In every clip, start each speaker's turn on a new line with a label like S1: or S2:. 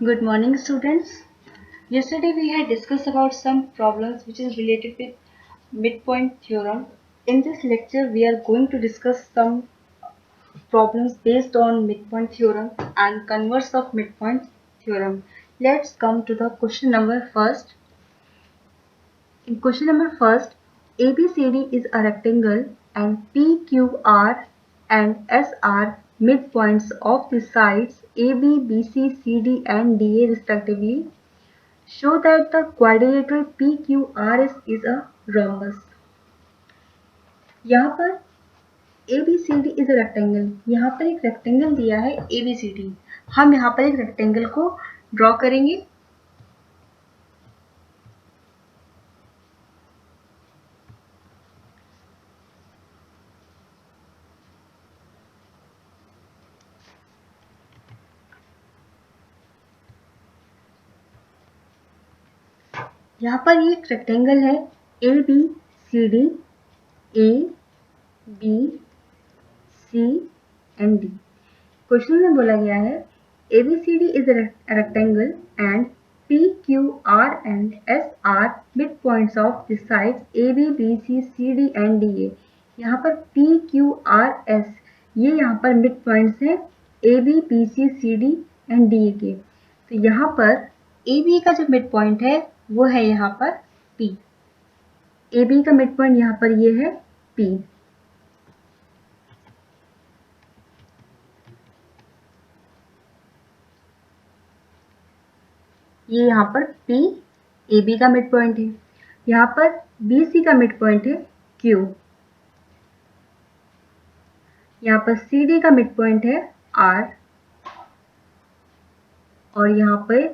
S1: Good morning, students. Yesterday we had discussed about some problems which is related with midpoint theorem. In this lecture, we are going to discuss some problems based on midpoint theorem and converse of midpoint theorem. Let's come to the question number first. In question number first, ABCD is a rectangle and PQR and S are midpoints of the sides AB, BC, CD and DA respectively. Show that the quadrilateral PQRS is a rhombus. यहाँ पर ABCD is a rectangle. यहाँ पर एक rectangle दिया है ABCD. हम यहाँ पर एक रेक्टेंगल को ड्रॉ करेंगे. यहाँ पर ये एक रेक्टेंगल है ABCD, A, B, C and D. Question में बोला गया है ABCD is a rectangle and PQR and S are midpoints of the sides AB, BC, CD and DA. यहाँ पर PQRS ये यहाँ पर midpoints हैं AB, BC, CD and DA के. तो यहाँ पर AB का जो midpoint है वो है यहाँ पर P. AB का midpoint यहाँ पर ये है P. ये यहाँ पर P AB का मिड पॉइंट है. यहाँ पर BC का मिड पॉइंट है Q. यहाँ पर CD का मिड पॉइंट है R. और यहाँ पर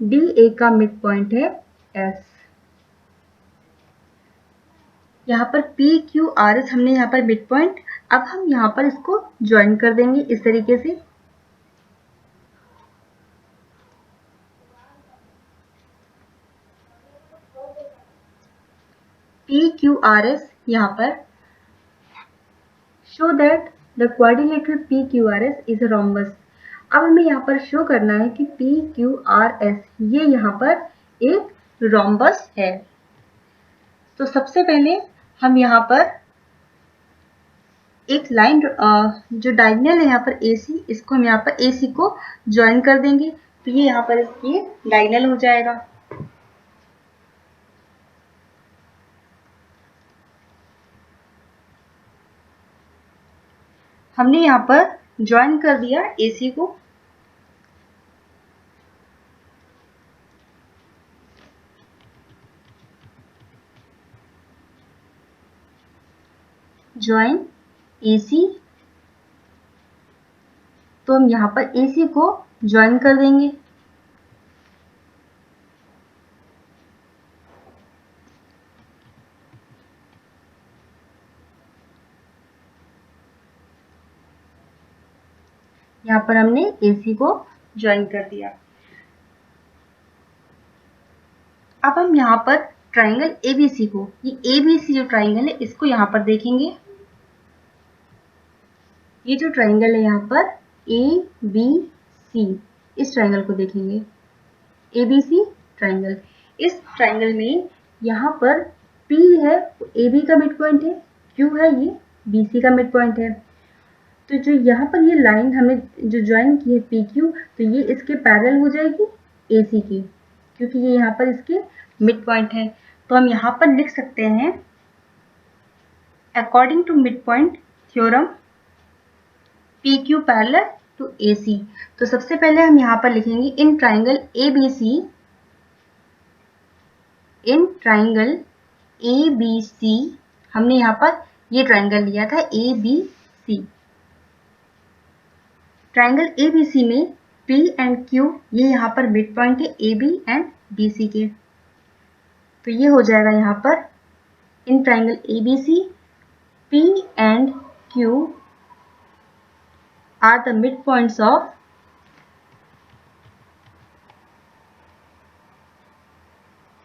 S1: DA का मिड पॉइंट है S. यहाँ पर PQRS हमने यहाँ पर मिड पॉइंट. अब हम यहाँ पर इसको ज्वाइन कर देंगे इस तरीके से. PQRS यहाँ पर show that the quadrilateral PQRS is a rhombus. अब हमें यहाँ पर शो करना है कि PQRS ये यहाँ पर एक रोम्बस है. तो सबसे पहले हम यहाँ पर एक लाइन जो डायगोनल है यहाँ पर AC, इसको हम यहाँ पर AC को ज्वाइन कर देंगे. तो ये यहाँ पर इसकी डायगोनल हो जाएगा. हमने यहाँ पर ज्वाइन कर दिया AC को. Join AC. तो हम यहाँ पर AC को ज्वाइन कर देंगे. यहाँ पर हमने AC को ज्वाइन कर दिया. अब हम यहाँ पर ट्राइंगल ABC को, ये ABC जो ट्राइंगल है इसको यहाँ पर देखेंगे. ये जो ट्राइंगल है यहाँ पर ABC, इस ट्राइंगल को देखेंगे. ABC triangle. इस ट्राइंगल में यहाँ पर P है AB का मिड पॉइंट है, Q है ये BC का मिड पॉइंट है. तो जो यहाँ पर ये लाइन हमने जो ज्वाइन की है PQ, तो ये इसके पैरेलल हो जाएगी AC की, क्योंकि ये यहाँ पर इसके मिड पॉइंट है. तो हम यहाँ पर लिख सकते हैं according to mid point theorem PQ parallel to AC. तो सबसे पहले हम यहाँ पर लिखेंगे in triangle ABC, in triangle ABC हमने यहाँ पर ये ट्राइंगल लिया था ABC. ट्राइंगल ABC में P एंड Q ये यहाँ पर मिड पॉइंट है AB एंड BC के. तो ये हो जाएगा यहाँ पर in triangle ABC P and Q are the mid points of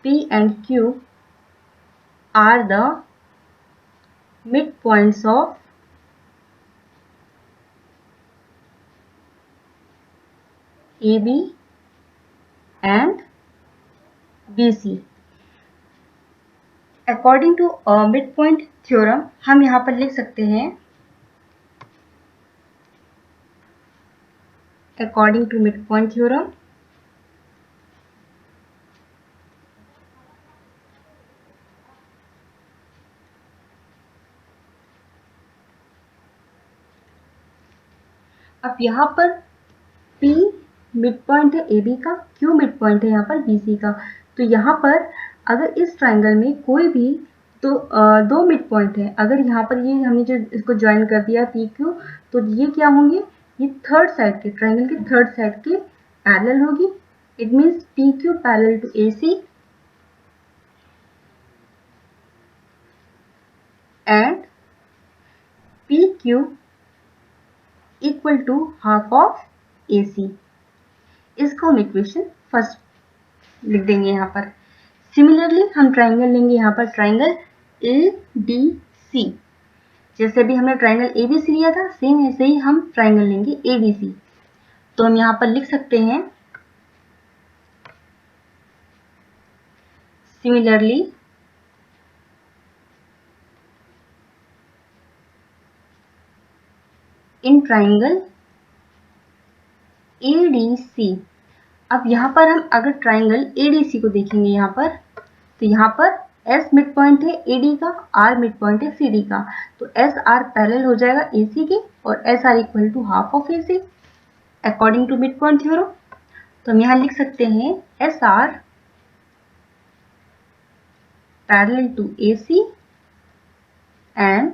S1: P and Q are the mid points of AB and BC. According to midpoint theorem हम यहाँ पर लिख सकते हैं according to midpoint theorem अब यहाँ पर P मिड पॉइंट है AB का, Q मिड पॉइंट है यहाँ पर BC का। तो यहाँ पर अगर इस ट्राइंगल में कोई भी दो मिड पॉइंट है, अगर यहाँ पर ये हमने जो इसको ज्वाइन कर दिया PQ, तो ये क्या होंगे, ये थर्ड साइड के ट्राइंगल के थर्ड साइड के पैरेलल होगी। It means PQ parallel to AC and PQ equal to half of AC। इसको हम इक्वेशन फर्स्ट लिख देंगे यहाँ पर। सिमिलरली हम ट्राइंगल लेंगे यहाँ पर, ट्राइंगल ADC। जैसे भी हमने ट्राइंगल ABC लिया था, सेम ऐसे ही हम ट्राइंगल लेंगे ADC। तो हम यहाँ पर लिख सकते हैं सिमिलरली इन ट्राइंगल ADC। अब यहाँ पर हम अगर ट्राइंगल ADC को देखेंगे यहाँ पर, तो यहाँ पर S मिड पॉइंट है AD का, R मिड पॉइंट है CD का। तो SR पैरेलल हो जाएगा AC के और SR equal to half of AC according to mid point theorem. तो हम यहाँ लिख सकते हैं SR parallel to AC and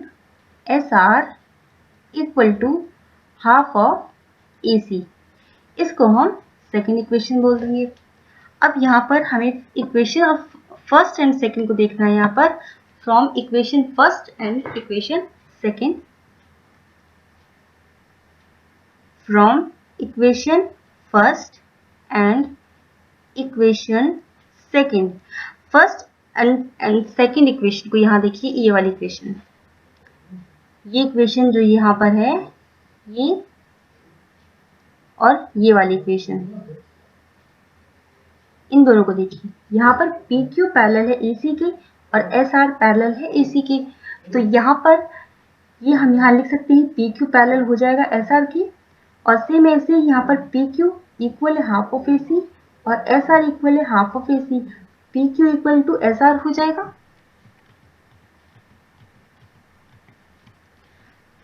S1: SR equal to half of AC। इसको हम सेकेंड इक्वेशन बोल देंगे। अब यहाँ पर हमें equation of first and second को देखना है। यहाँ पर from equation first and equation second, from equation first and equation second. First and second equation को यहाँ देखिए, ये वाली इक्वेशन, ये इक्वेशन जो यहाँ पर है, ये और ये वाली इक्वेशन, इन दोनों को देखिए। यहाँ पर PQ पैरेलल है AC के और SR पैरेलल है AC के। तो यहाँ पर ये हम यहाँ लिख सकते हैं PQ पैरेलल हो जाएगा SR की, और सेम ऐसे यहाँ पर PQ इक्वल है हाफ ऑफ AC और SR इक्वल है half of AC। PQ equal to SR हो जाएगा।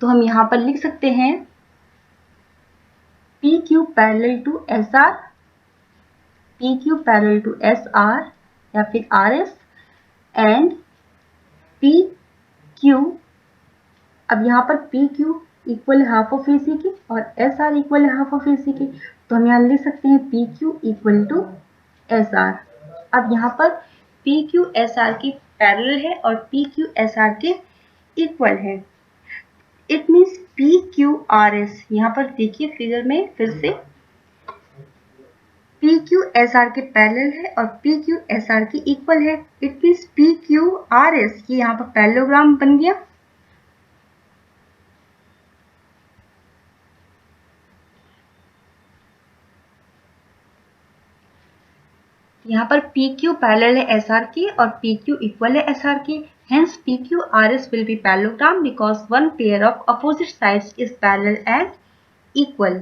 S1: तो हम यहाँ पर लिख सकते हैं PQ parallel to SR, PQ parallel to SR या फिर RS एंड PQ, अब यहाँ पर PQ इक्वल है हाफ ऑफ AC की और SR इक्वल है हाफ ऑफ AC की। तो हम यहाँ लिख सकते हैं PQ इक्वल टू SR। अब यहाँ पर PQ SR की पैरेलल है और PQ SR के इक्वल है। इट मीन्स PQRS, यहाँ पर देखिए फिगर में फिर से, PQ SR के पैरेलल है और PQ SR की इक्वल है। इट मीन्स PQRS, ये यहाँ पर पैरेललोग्राम बन गया। यहाँ पर PQ पैरेलल है SR की और PQ इक्वल है SR की। Hence PQRS will be parallelogram because one pair of opposite sides is parallel and equal.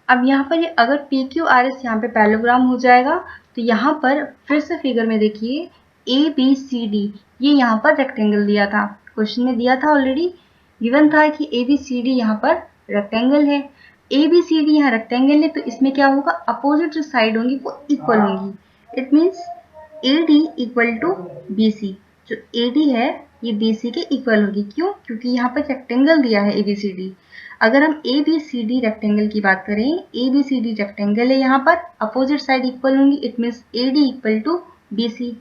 S1: अब यहाँ पर अगर PQRS यहाँ पे पैरेललोग्राम हो जाएगा, तो यहाँ पर फिर से फिगर में देखिए ABCD, ये यहाँ पर रेक्टेंगल दिया था, क्वेश्चन में दिया था ऑलरेडी, गिवन था कि ABCD यहाँ पर रेक्टेंगल है। ABCD यहाँ रेक्टेंगल है, तो इसमें क्या होगा, अपोजिट जो साइड होंगी वो इक्वल होंगी। It means AD equal to BC, जो AD है ये BC के इक्वल होगी। क्यों? क्योंकि यहाँ पर रेक्टेंगल दिया है ABCD। अगर हम ABCD रेक्टेंगल की बात करें, ABCD रेक्टेंगल है, यहाँ पर अपोजिट साइड इक्वल होंगी। It means AD equal to BC।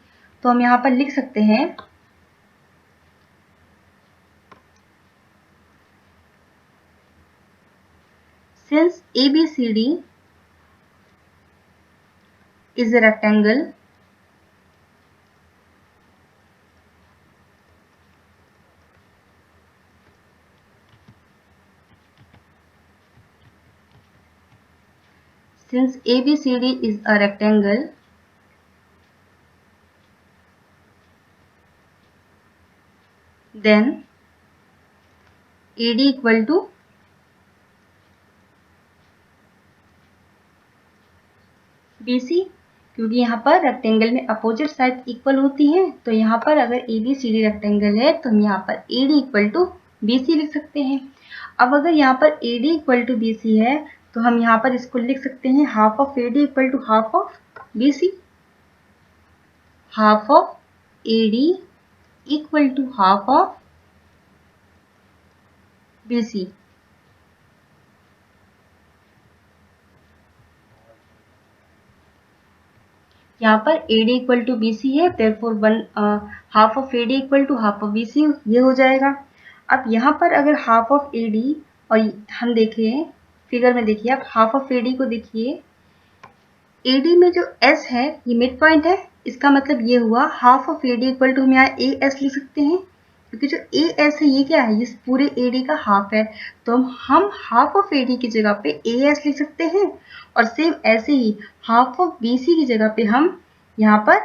S1: तो हम यहाँ पर लिख सकते हैं since ABCD is a rectangle, since ABCD is a rectangle, then AD equal to BC, क्योंकि यहाँ पर रेक्टेंगल में अपोजिट साइड इक्वल होती हैं, तो यहाँ पर अगर ABCD रेक्टेंगल है तो हम यहाँ पर AD इक्वल टू BC लिख सकते हैं। अब अगर यहाँ पर AD इक्वल टू BC है तो हम यहाँ पर इसको लिख सकते हैं half of AD equal to half of BC, half of AD equal to half of BC। यहाँ पर AD इक्वल टू BC है, therefore half of AD equal to half of BC ये हो जाएगा। अब यहाँ पर अगर हाफ ऑफ AD और हम देखिए फिगर में, देखिए आप हाफ ऑफ AD को देखिए, AD में जो S है ये मिड पॉइंट है, इसका मतलब ये हुआ half of AD equal to हम यहाँ AS लिख सकते हैं, क्योंकि जो AS है ये क्या है, ये पूरे AD का हाफ है, तो हम हाफ ऑफ AD की जगह पे AS लिख सकते हैं। और सेम ऐसे ही हाफ ऑफ BC की जगह पे हम यहाँ पर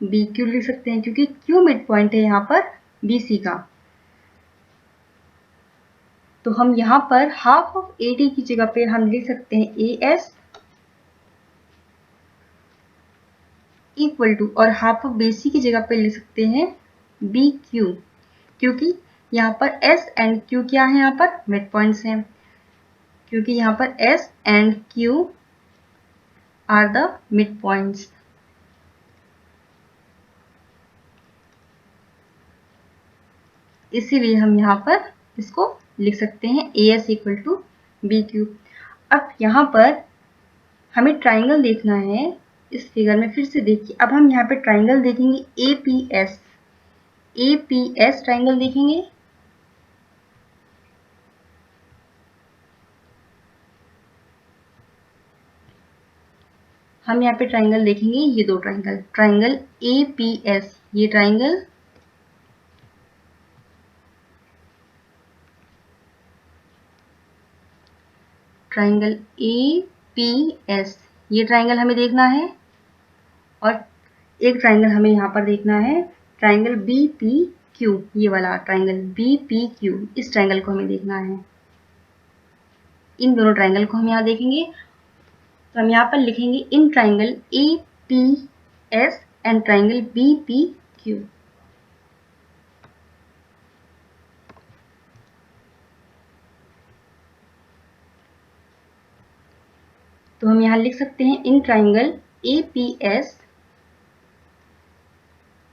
S1: BQ लिख सकते हैं, क्योंकि Q मिड पॉइंट है यहाँ पर BC का। तो हम यहाँ पर हाफ ऑफ AD की जगह पे हम लिख सकते हैं AS इक्वल टू, और हाफ ऑफ BC की जगह पे लिख सकते हैं BQ, क्योंकि यहाँ पर S एंड Q क्या है, यहाँ पर मिड पॉइंट्स हैं, क्योंकि यहाँ पर S and Q are the mid points. इसीलिए हम यहाँ पर इसको लिख सकते हैं AS इक्वल टू BQ। अब यहाँ पर हमें ट्राइंगल देखना है, इस फिगर में फिर से देखिए, अब हम यहाँ पे ट्राइंगल देखेंगे APS, APS ट्राइंगल देखेंगे। हम यहाँ पे ट्राइंगल देखेंगे, ये दो ट्राइंगल, ट्राइंगल APS, ये ट्राइंगल ट्राइंगल APS, ये ट्राइंगल हमें देखना है, और एक ट्राइंगल हमें यहाँ पर देखना है ट्राइंगल BPQ, ये वाला ट्राइंगल BPQ, इस ट्राइंगल को हमें देखना है। इन दोनों ट्राइंगल को हम यहाँ देखेंगे, तो हम यहाँ पर लिखेंगे in triangle APS and triangle BPQ। तो हम यहाँ लिख सकते हैं in triangle APS,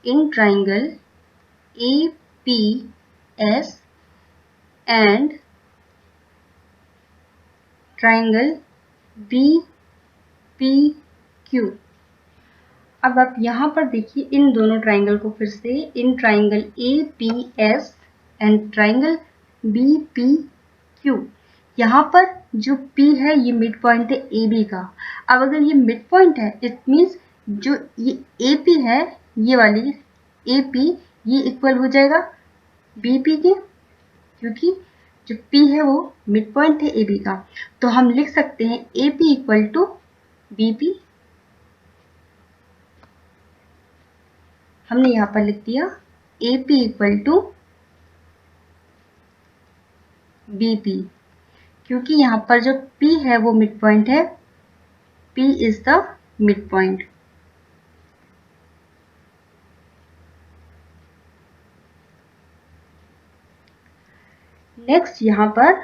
S1: in triangle APS and triangle BPQ। अब आप यहाँ पर देखिए इन दोनों ट्राइंगल को फिर से, in triangle APS and triangle BPQ। यहाँ पर जो P है ये मिड पॉइंट है AB का। अब अगर ये मिड पॉइंट है, इट मीन्स जो ये AP है, ये वाली AP, ये इक्वल हो जाएगा BP के, क्योंकि जो P है वो मिड पॉइंट है AB का। तो हम लिख सकते हैं AP इक्वल टू BP। हमने यहाँ पर लिख दिया AP इक्वल टू BP, क्योंकि यहाँ पर जो P है वो मिड पॉइंट है, P is the mid point. Next यहाँ पर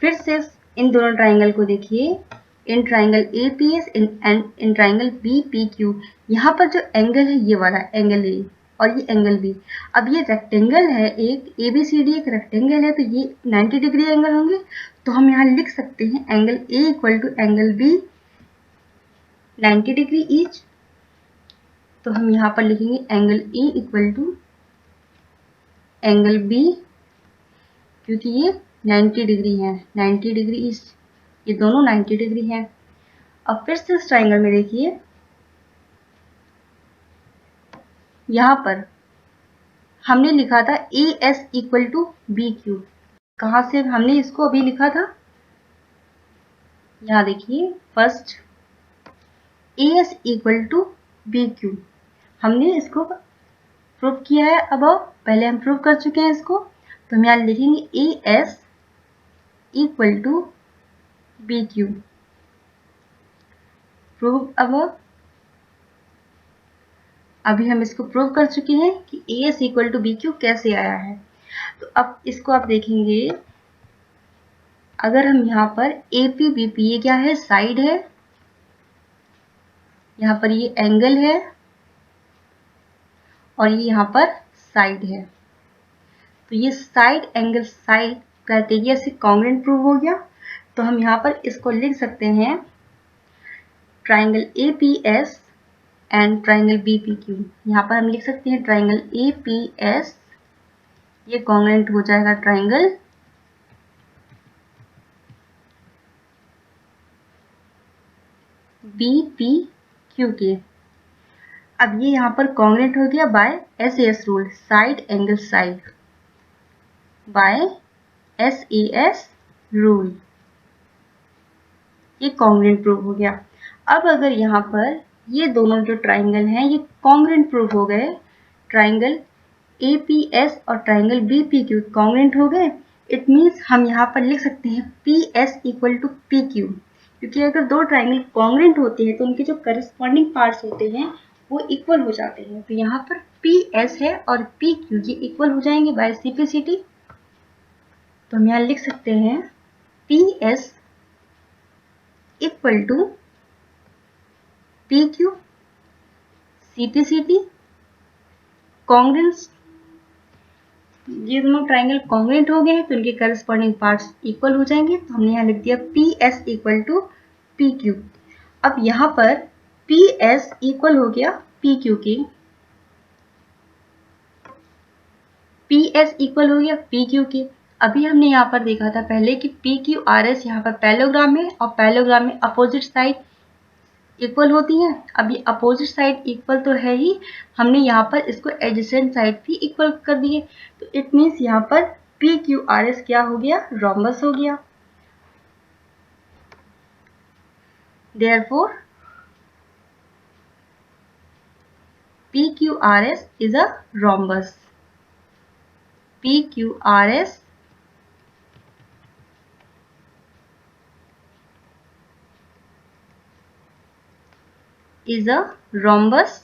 S1: फिर से इन दोनों ट्राइंगल को देखिए, in triangle APS and in triangle BPQ। यहाँ पर जो एंगल है ये वाला एंगल A और ये एंगल B। अब ये रेक्टेंगल है, एक ABCD एक रेक्टेंगल है, तो ये 90 डिग्री एंगल होंगे। तो हम यहाँ लिख सकते हैं angle A equal to angle B 90 degree each. तो हम यहाँ पर लिखेंगे angle A equal to angle B, क्योंकि ये 90 डिग्री है, 90 डिग्री ईस्ट, ये दोनों 90 डिग्री हैं। अब फिर से इस ट्राइंगल में देखिए, यहाँ पर हमने लिखा था AS इक्वल टू BQ। कहाँ से हमने इसको अभी लिखा था, यहाँ देखिए first AS equal to BQ, हमने इसको प्रूव किया है। अब पहले हम प्रूव कर चुके हैं इसको, तो हम यहाँ लिखेंगे AS equal to BQ, prove. अब अभी हम इसको प्रूव कर चुके हैं कि AS इक्वल टू BQ कैसे आया है। तो अब इसको आप देखेंगे, अगर हम यहाँ पर AP BP, ये क्या है, साइड है, यहाँ पर ये एंगल है और ये यहाँ पर साइड है, तो ये साइड एंगल साइड क्राइटेरिया से कॉन्ग्रुएंट प्रूव हो गया। तो हम यहाँ पर इसको लिख सकते हैं triangle APS and triangle BPQ। यहाँ पर हम लिख सकते हैं ट्राइंगल APS, ये कॉन्ग्रुएंट हो जाएगा ट्राइंगल BPQ के। अब ये यहाँ पर कॉन्ग्रुएंट हो गया by SAS rule, side angle side, by SAS rule, ये कॉन्ग्रुएंट प्रूव हो गया। अब अगर यहाँ पर ये दोनों जो ट्राइंगल हैं ये कॉन्ग्रुएंट प्रूव हो गए, ट्राइंगल APS और ट्राइंगल BPQ कॉन्ग्रुएंट हो गए, इट मीन्स हम यहाँ पर लिख सकते हैं PS इक्वल टू PQ, क्योंकि अगर दो ट्राइंगल कॉन्ग्रुएंट होते हैं तो उनके जो करस्पॉन्डिंग पार्ट्स होते हैं वो इक्वल हो जाते हैं। तो यहाँ पर PS है और PQ ये इक्वल हो जाएंगे बाय CPCT। तो हम यहाँ लिख सकते हैं PS equal to PQ CPCT congruence, ये दोनों ट्राइंगल कॉन्ग्रुएंट हो गए हैं तो उनके करस्पॉन्डिंग पार्ट्स इक्वल हो जाएंगे। तो हमने यहाँ लिख दिया PS इक्वल टू PQ। अब यहाँ पर PS इक्वल हो गया PQ के, PS इक्वल हो गया PQ के। अभी हमने यहाँ पर देखा था पहले कि PQRS यहाँ पर पैरेललोग्राम है और पैरेललोग्राम में अपोजिट साइड इक्वल होती है। अब ये अपोजिट साइड इक्वल तो है ही, हमने यहाँ पर इसको एडजेसेंट साइड भी इक्वल कर दिए, तो इट मीन्स यहाँ पर PQRS क्या हो गया, रोम्बस हो गया। Therefore PQRS is a rhombus. PQRS is a rhombus,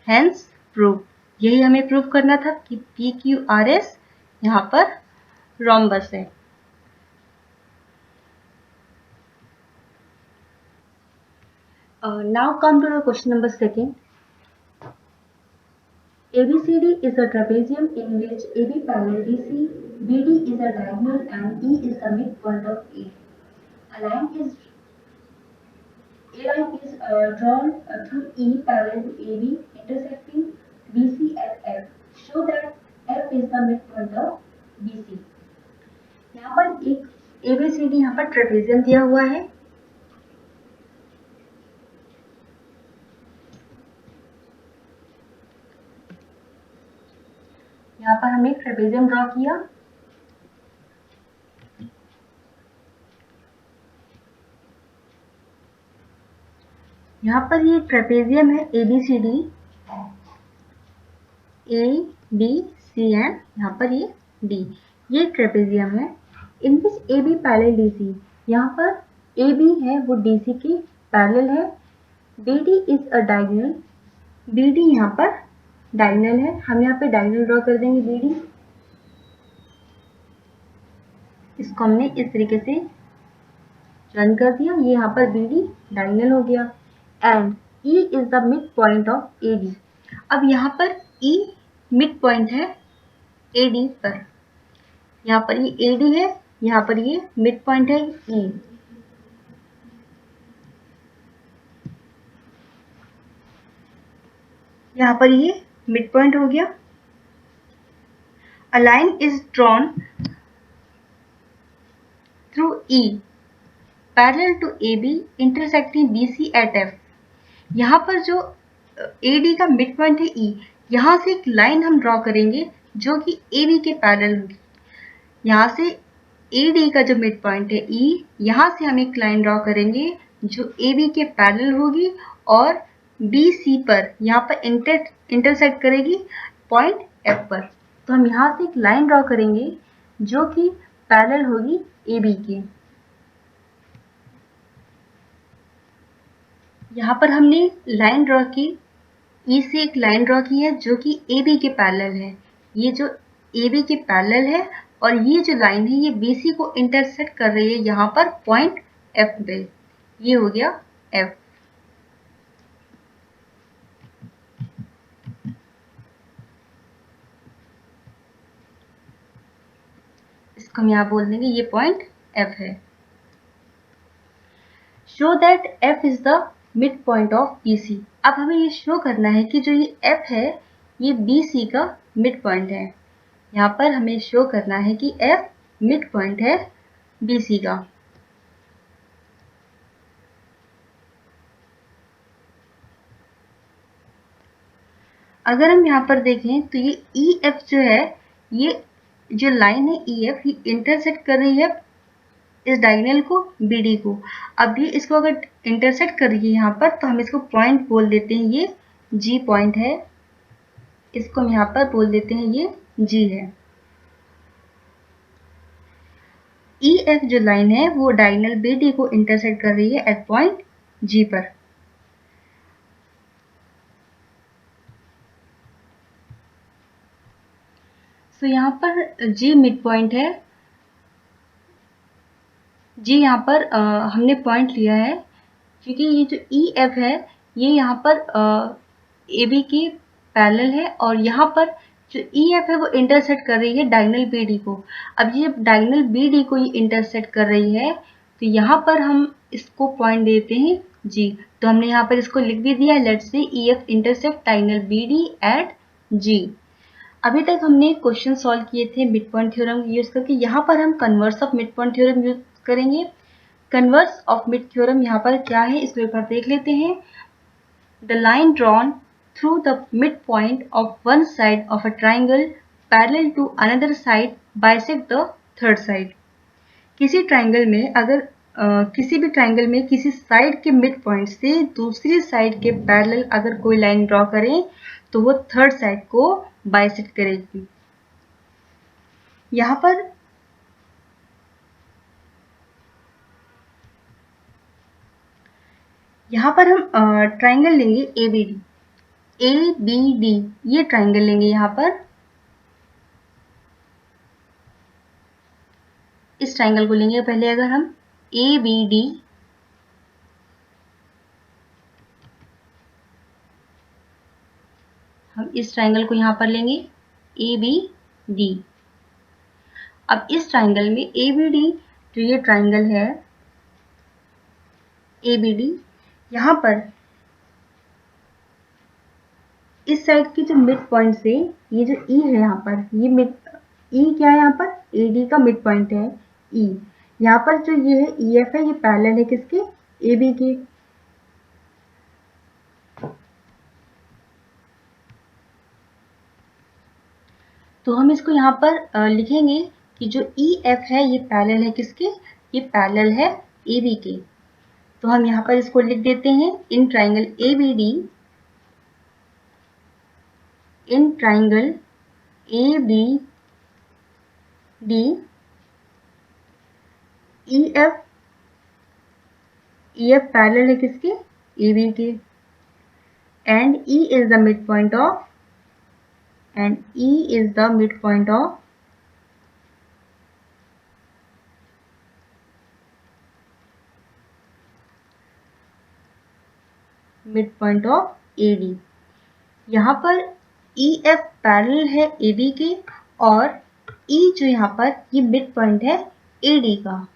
S1: hence proof। यही हमें प्रूव करना था कि PQRS यहाँ पर rhombus है। Now come to the question number 2. ABCD is a trapezium in which AB parallel DC, BD is a diagonal and E is the midpoint of A. A line is drawn through E parallel to AB intersecting BC at F. Show that F is the midpoint of BC. यहाँ पर एक ABCD यहाँ पर trapezium दिया हुआ है। यहाँ पर हमने एक ट्रेपेजियम ड्रॉ किया। यहाँ पर ये ट्रेपेजियम है ABCD, ABC एंड यहाँ पर ये D, ये ट्रेपेजियम है। इन विच AB पैरेलल DC, यहाँ पर AB है वो DC के पैरेलल है। BD is a diagonal, BD यहाँ पर डायगोनल है, हम यहाँ पे डायगोनल ड्रॉ कर देंगे BD। इसको हमने इस तरीके से जॉइन कर दिया, ये यहाँ पर BD डायगोनल हो गया। And E is the mid point of AD। अब यहाँ पर E मिड पॉइंट है AD पर, यहाँ पर ये AD है, यहाँ पर ये मिड पॉइंट है E। यहाँ पर ये मिड पॉइंट हो गया। A line is drawn through E parallel to AB intersecting BC at F। यहाँ पर जो AD का मिड पॉइंट है E, यहाँ से एक लाइन हम ड्रॉ करेंगे जो कि AB के पैरेलल होगी। यहाँ से AD का जो मिड पॉइंट है E, यहाँ से हम एक लाइन ड्रॉ करेंगे जो AB के पैरेलल होगी और BC पर यहाँ पर इंटरसेक्ट करेगी पॉइंट F पर। तो हम यहाँ से एक लाइन ड्रॉ करेंगे जो कि पैरेलल होगी AB के। यहाँ पर हमने लाइन ड्रॉ की, E से एक लाइन ड्रॉ की है जो कि AB के पैरेलल है। ये जो AB के पैरेलल है और ये जो लाइन है ये BC को इंटरसेक्ट कर रही है यहाँ पर पॉइंट F पे। ये हो गया F। इसको हम यहाँ बोल देंगे ये पॉइंट F है। Show that F is the mid point of BC। अब हमें ये शो करना है कि जो ये F है ये BC का मिड पॉइंट है। यहाँ पर हमें शो करना है कि F मिड पॉइंट है BC का। अगर हम यहाँ पर देखें तो ये EF जो है, ये जो लाइन है EF ये इंटरसेक्ट कर रही है इस डायगोनल को BD को। अब ये इसको अगर इंटरसेक्ट कर रही है यहाँ पर तो हम इसको पॉइंट बोल देते हैं, ये G पॉइंट है। इसको हम यहाँ पर बोल देते हैं ये G है। EF जो लाइन है वो डायगोनल BD को इंटरसेक्ट कर रही है एट पॉइंट G पर। तो यहाँ पर G मिड पॉइंट है। G यहाँ पर हमने पॉइंट लिया है क्योंकि ये जो EF है ये यहाँ पर AB के पैरेलल है और यहाँ पर जो EF है वो इंटरसेक्ट कर रही है डायगोनल BD को। अब ये जब डायगोनल BD को ये इंटरसेक्ट कर रही है तो यहाँ पर हम इसको पॉइंट देते हैं G। तो हमने यहाँ पर इसको लिख भी दिया, let's say EF intersect diagonal BD at G। अभी तक हमने क्वेश्चन सॉल्व किए थे मिड पॉइंट थ्योरम यूज करके। यहाँ पर हम converse of mid point theorem use करेंगे। कन्वर्स ऑफ मिड थ्योरम यहाँ पर क्या है इसको एक बार देख लेते हैं। The line drawn through the mid point of one side of a triangle parallel to another side bisect the third side. किसी ट्राइंगल में अगर किसी भी ट्राइंगल में किसी साइड के मिड पॉइंट से दूसरी साइड के पैरेलल अगर कोई लाइन ड्रॉ करें तो वो थर्ड साइड को बाइसेक्ट करेगी। यहाँ पर हम ट्राइंगल लेंगे ABD, ये ट्राइंगल लेंगे। यहाँ पर इस ट्राइंगल को लेंगे पहले। अगर हम ABD हम इस ट्राइंगल को यहाँ पर लेंगे ABD। अब इस ट्राइंगल में ABD जो ये ट्राइंगल है ABD, यहाँ पर इस साइड की जो मिड पॉइंट से ये जो E है यहाँ पर, ये मिड E क्या है यहाँ पर AD का मिड पॉइंट है E। यहाँ पर जो ये है EF है ये पैरेलल है किसके AB के। तो हम इसको यहाँ पर लिखेंगे कि जो EF है ये पैरेलल है किसके, ये पैरेलल है AB के। तो हम यहाँ पर इसको लिख देते हैं in triangle ABD, in triangle ABD EF parallel है किसके AB के and E is the mid point of AD। यहाँ पर EF पैरेलल है AB के और E जो यहाँ पर ये मिड पॉइंट है AD का।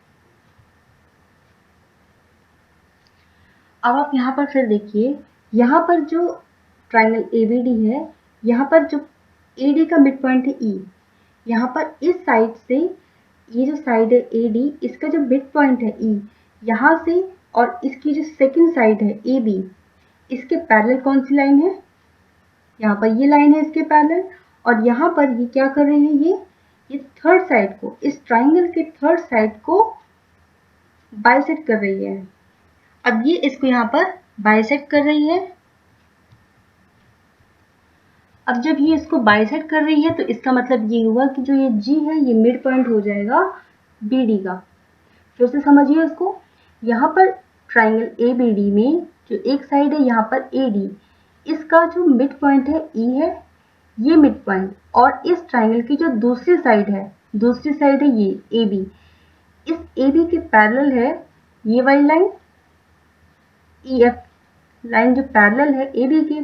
S1: अब आप यहाँ पर फिर देखिए, यहाँ पर जो ट्राइंगल ABD है यहाँ पर जो AD का मिड पॉइंट है E, यहाँ पर इस साइड से ये जो साइड है AD इसका जो मिड पॉइंट है E, यहाँ से और इसकी जो सेकंड साइड है AB इसके पैरेलल कौन सी लाइन है, यहाँ पर ये लाइन है इसके पैरेलल। और यहाँ पर ये क्या कर रही है, ये थर्ड साइड को, इस ट्राइंगल के थर्ड साइड को बाइसेक्ट कर रही है। अब ये इसको यहाँ पर बाइसेक्ट कर रही है। अब जब ये इसको बाइसेक्ट कर रही है तो इसका मतलब ये हुआ कि जो ये G है ये मिड पॉइंट हो जाएगा BD का। फिर से समझिए इसको, यहाँ पर ट्राइंगल ABD में जो एक साइड है यहाँ पर AD, इसका जो मिड पॉइंट है E है, ये मिड पॉइंट, और इस ट्राइंगल की जो दूसरी साइड है ये AB, इस AB के पैरेलल है ये वाली लाइन EF लाइन, जो पैरेलल है AB के।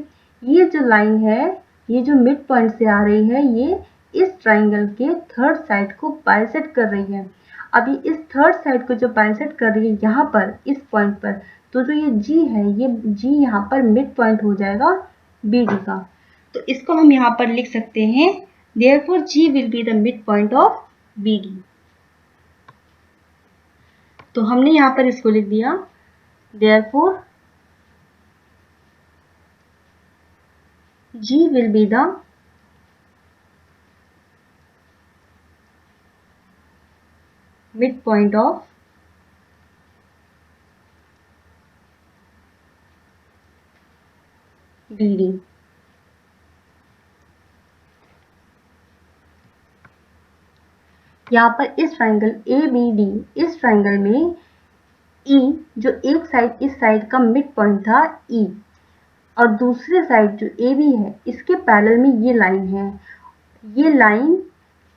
S1: ये जो लाइन है, ये जो मिड पॉइंट से आ रही है, ये इस ट्राइंगल के थर्ड साइड को बाइसेक्ट कर रही है। अब ये इस थर्ड साइड को जो बाइसेक्ट कर रही है यहाँ पर इस पॉइंट पर, तो जो ये G है, ये G यहाँ पर मिड पॉइंट हो जाएगा BD का। तो इसको हम यहाँ पर लिख सकते हैं, therefore G will be the midpoint of BD। तो हमने यहाँ पर इसको लिख दिया, therefore G will be the midpoint of BD। यहाँ पर इस ट्राइंगल ABD, इस ट्राइंगल में E, जो एक साइड इस साइड का मिड पॉइंट था E, और दूसरे साइड जो AB है, इसके पैरेलल में ये लाइन है। ये लाइन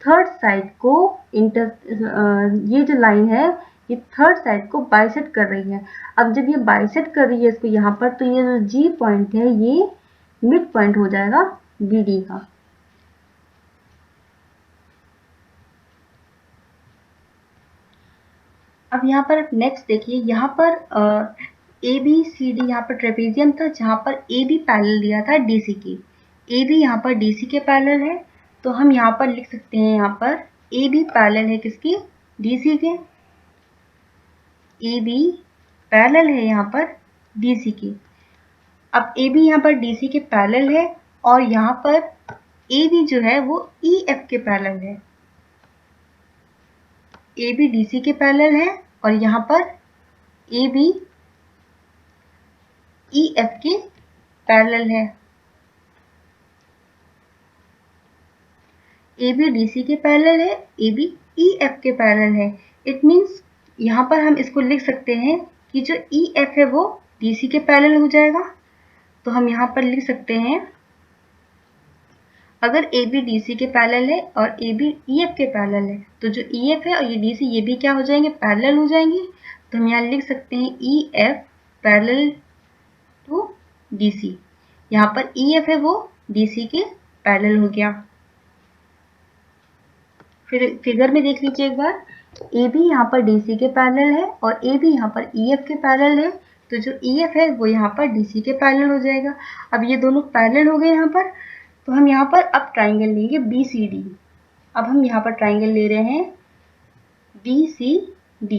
S1: थर्ड साइड को ये जो लाइन है ये थर्ड साइड को बाइसेक्ट कर रही है। अब जब ये बाइसेक्ट कर रही है इसको यहाँ पर, तो ये जो G पॉइंट है ये मिड पॉइंट हो जाएगा BD का। अब यहाँ पर नेक्स्ट देखिए, यहाँ पर ABCD यहाँ पर ट्रेपेजियम था, जहाँ पर AB पैरेलल दिया था DC की। AB यहाँ पर DC के पैरेलल है, तो हम यहाँ पर लिख सकते हैं, यहाँ पर AB पैरेलल है किसकी, DC के। AB पैरेलल है यहाँ पर DC की। अब AB यहाँ पर DC के पैरेलल है, और यहाँ पर AB जो है वो EF के पैरेलल है। AB DC के पैरेलल है, और यहाँ पर AB EF के पैरेलल है। AB DC के पैरेलल है, AB EF के पैरेलल है। इट मीन्स यहाँ पर हम इसको लिख सकते हैं कि जो EF है वो DC के पैरेलल हो जाएगा। तो हम यहाँ पर लिख सकते हैं, अगर AB DC के पैरेलल है और AB EF के पैरेलल है, तो जो EF है और ये DC ये भी क्या हो जाएंगे, पैरेलल हो जाएंगे। तो हम यहाँ लिख सकते हैं EF पैरेलल टू DC। यहाँ पर EF है वो DC के पैरेलल हो गया। फिर फिगर में देख लीजिए एक बार, AB यहाँ पर DC के पैरेलल है और AB यहाँ पर EF के पैरेलल है, तो जो EF है वो यहाँ पर DC के पैरेलल हो जाएगा। अब ये दोनों पैरेलल हो गए यहाँ पर, तो हम यहाँ पर अब ट्राइंगल लेंगे BCD। अब हम यहाँ पर ट्राइंगल ले रहे हैं BCD।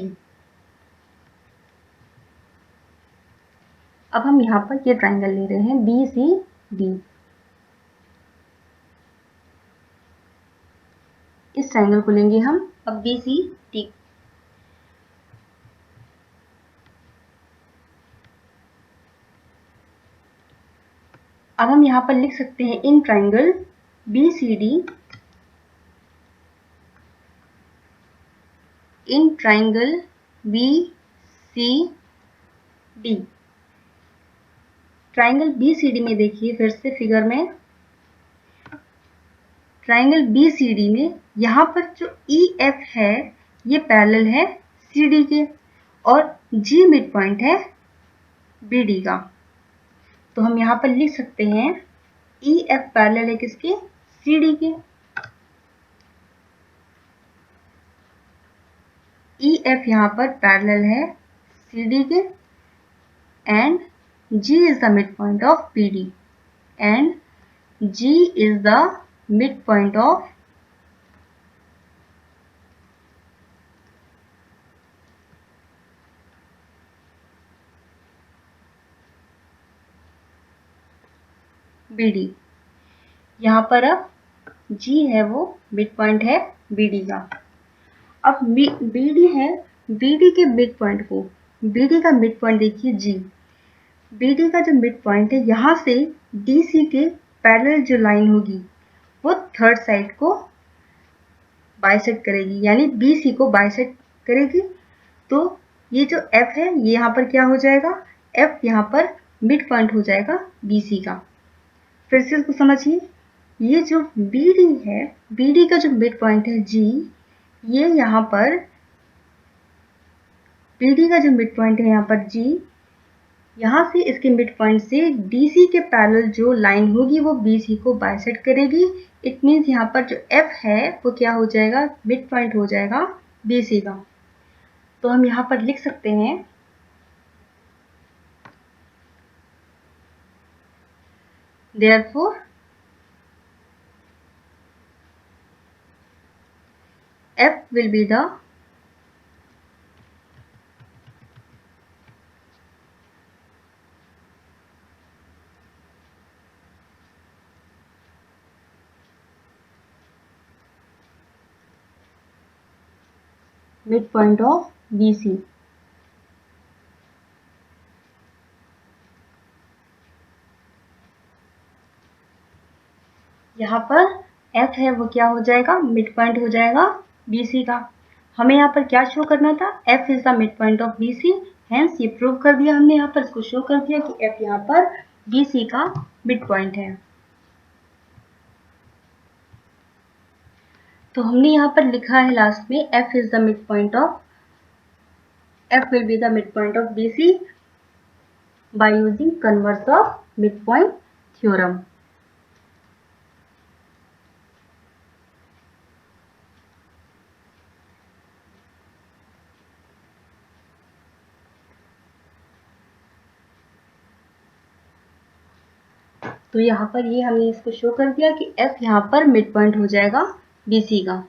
S1: अब हम यहाँ पर ये ट्राइंगल ले रहे हैं BCD। इस ट्राइंगल को लेंगे हम अब BCD। अब हम यहाँ पर लिख सकते हैं, in triangle BCD, in triangle BCD। Triangle BCD में देखिए फिर से फिगर में, ट्राइंगल BCD में यहाँ पर जो EF है ये पैरेलल है CD के, और G मिड पॉइंट है BD का। तो हम यहाँ पर लिख सकते हैं EF पैरेलल है किसके, CD के। EF यहाँ पर पैरेलल है CD के, and G is the midpoint of BD, and G is the midpoint of BD। यहाँ पर अब G है वो मिड पॉइंट है BD का। अब बी डी है, बी डी के मिड पॉइंट को, बी डी का मिड पॉइंट देखिए जी, बी डी का जो मिड पॉइंट है यहाँ से डी सी के पैरेलल जो लाइन होगी वो थर्ड साइड को बाइसेक्ट करेगी, यानी बी सी को बाइसेक्ट करेगी। तो ये जो एफ है ये यहाँ पर क्या हो जाएगा, एफ यहाँ पर मिड पॉइंट हो जाएगा बी सी का। फिर से इसको समझिए, ये जो बी डी है, बी डी का जो मिड पॉइंट है जी, ये यहाँ पर बी डी का जो मिड पॉइंट है यहाँ पर जी, यहाँ से इसके मिड पॉइंट से डी सी के पैरेलल जो लाइन होगी वो बी सी को बाइसेक्ट करेगी। इट मीन्स यहाँ पर जो एफ है वो क्या हो जाएगा, मिड पॉइंट हो जाएगा बी सी का। तो हम यहाँ पर लिख सकते हैं therefore F will be the midpoint of BC। यहाँ पर F है वो क्या हो जाएगा, मिड पॉइंट हो जाएगा BC का। हमें यहाँ पर क्या शो करना था, F is the mid point of BC, hence ये प्रूव कर दिया हमने, यहाँ पर इसको शो कर दिया कि F यहाँ पर BC का मिड पॉइंट है। तो हमने यहाँ पर लिखा है लास्ट में F is the mid point of, F will be the midpoint of BC by using converse of midpoint theorem। तो यहाँ पर ये हमने इसको शो कर दिया कि F यहाँ पर मिड पॉइंट हो जाएगा BC का।